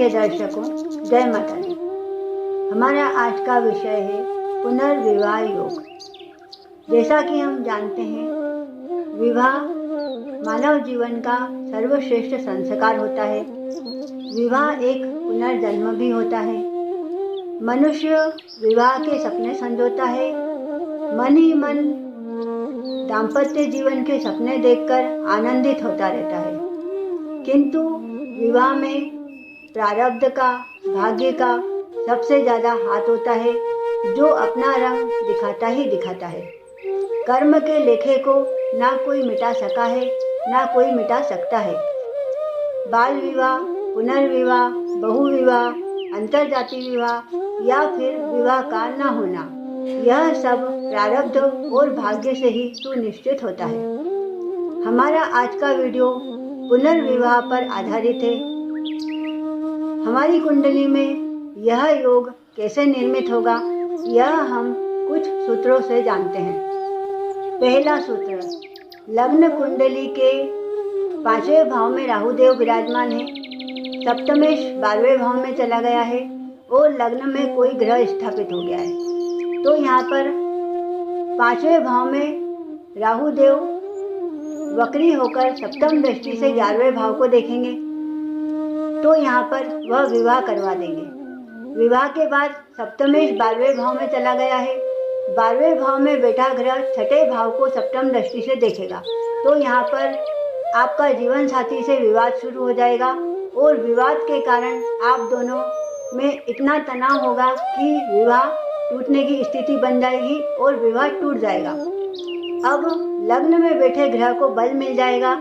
प्रिय दर्शकों, जय माता दी। हमारा आज का विषय है पुनर्विवाह योग। जैसा कि हम जानते हैं, विवाह मानव जीवन का सर्वश्रेष्ठ संस्कार होता है। विवाह एक पुनर्जन्म भी होता है। मनुष्य विवाह के सपने संजोता है। मन ही मन दाम्पत्य जीवन के सपने देखकर आनंदित होता रहता है, किंतु विवाह में प्रारब्ध का, भाग्य का सबसे ज़्यादा हाथ होता है, जो अपना रंग दिखाता ही दिखाता है। कर्म के लेखे को ना कोई मिटा सका है, ना कोई मिटा सकता है। बाल विवाह, पुनर्विवाह, बहुविवाह, अंतरजाति विवाह या फिर विवाह का न होना, यह सब प्रारब्ध और भाग्य से ही सुनिश्चित होता है। हमारा आज का वीडियो पुनर्विवाह पर आधारित है। हमारी कुंडली में यह योग कैसे निर्मित होगा, यह हम कुछ सूत्रों से जानते हैं। पहला सूत्र, लग्न कुंडली के 5वें भाव में राहुदेव विराजमान है। सप्तमेश 12वें भाव में चला गया है और लग्न में कोई ग्रह स्थापित हो गया है। तो यहाँ पर 5वें भाव में राहुदेव वक्री होकर सप्तम दृष्टि से 11वें भाव को देखेंगे, तो यहाँ पर वह विवाह करवा देंगे। विवाह के बाद सप्तमेश 12वें भाव में चला गया है। 12वें भाव में बैठा ग्रह 6ठे भाव को सप्तम दृष्टि से देखेगा, तो यहाँ पर आपका जीवन साथी से विवाद शुरू हो जाएगा और विवाद के कारण आप दोनों में इतना तनाव होगा कि विवाह टूटने की स्थिति बन जाएगी और विवाह टूट जाएगा। अब लग्न में बैठे ग्रह को बल मिल जाएगा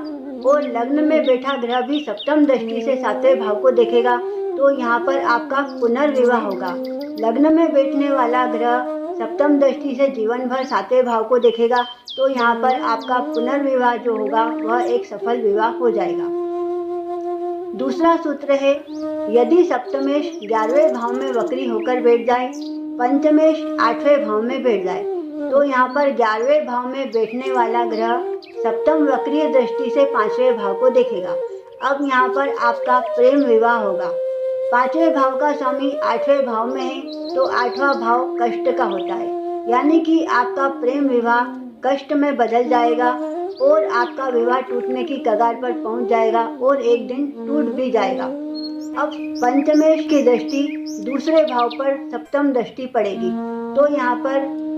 और लग्न में बैठा ग्रह भी सप्तम दृष्टि से 7वें भाव को देखेगा, तो यहाँ पर आपका पुनर्विवाह होगा। लग्न में बैठने वाला ग्रह सप्तम दृष्टि से जीवन भर 7वें भाव को देखेगा, तो यहाँ पर आपका पुनर्विवाह जो होगा वह एक सफल विवाह हो जाएगा। दूसरा सूत्र है, यदि सप्तमेश 11वें भाव में वक्री होकर बैठ जाए, पंचमेश 8वें भाव में बैठ जाए, तो यहाँ पर 11वें भाव में बैठने वाला ग्रह सप्तम वक्रीय दृष्टि से 5वें भाव को देखेगा। अब यहाँ पर आपका प्रेम विवाह होगा। 5वें भाव का स्वामी 8वें भाव में है, तो 8वां भाव कष्ट का होता है, यानी कि आपका प्रेम विवाह कष्ट में बदल जाएगा और आपका विवाह टूटने की कगार पर पहुंच जाएगा और एक दिन टूट भी जाएगा। अब पंचमेश की दृष्टि दूसरे भाव पर सप्तम दृष्टि पड़ेगी, तो यहाँ पर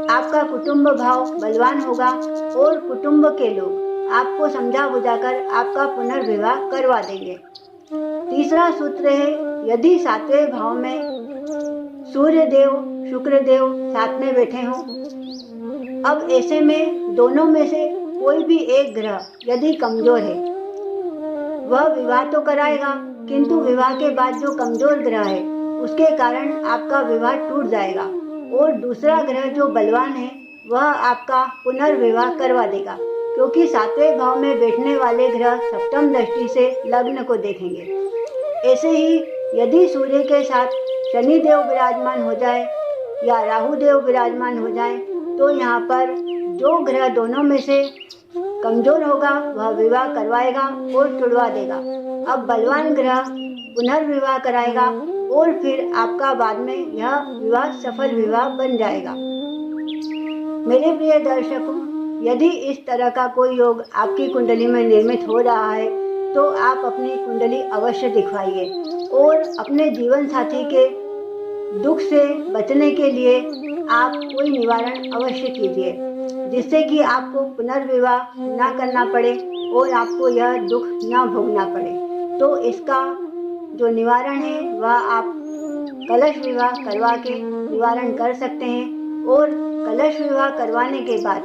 आपका कुटुंब भाव बलवान होगा और कुटुंब के लोग आपको समझा बुझाकर आपका पुनर्विवाह करवा देंगे। तीसरा सूत्र है, यदि 7वें भाव में सूर्य देव, शुक्र देव साथ में बैठे हों, अब ऐसे में दोनों में से कोई भी एक ग्रह यदि कमजोर है, वह विवाह तो कराएगा, किंतु विवाह के बाद जो कमजोर ग्रह है उसके कारण आपका विवाह टूट जाएगा और दूसरा ग्रह जो बलवान है वह आपका पुनर्विवाह करवा देगा, क्योंकि 7वें भाव में बैठने वाले ग्रह सप्तम दृष्टि से लग्न को देखेंगे। ऐसे ही यदि सूर्य के साथ शनि देव विराजमान हो जाए या राहु देव विराजमान हो जाए, तो यहाँ पर जो ग्रह दोनों में से कमजोर होगा वह विवाह करवाएगा और छुड़वा देगा। अब बलवान ग्रह पुनर्विवाह कराएगा और फिर आपका बाद में यह विवाह सफल विवाह बन जाएगा। मेरे प्रिय दर्शकों, यदि इस तरह का कोई योग आपकी कुंडली में निर्मित हो रहा है, तो आप अपनी कुंडली अवश्य दिखवाइए और अपने जीवन साथी के दुख से बचने के लिए आप कोई निवारण अवश्य कीजिए, जिससे कि आपको पुनर्विवाह ना करना पड़े और आपको यह दुख ना भोगना पड़े। तो इसका जो निवारण है वह आप कलश विवाह करवा के निवारण कर सकते हैं और कलश विवाह करवाने के बाद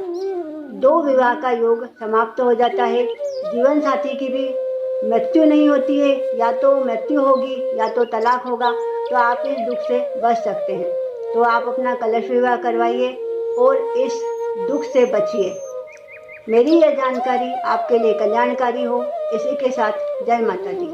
2 विवाह का योग समाप्त हो जाता है। जीवन साथी की भी मृत्यु नहीं होती है, या तो मृत्यु होगी या तो तलाक होगा, तो आप इस दुख से बच सकते हैं। तो आप अपना कलश विवाह करवाइए और इस दुख से बचिए। मेरी यह जानकारी आपके लिए कल्याणकारी हो, इसी के साथ जय माता दी।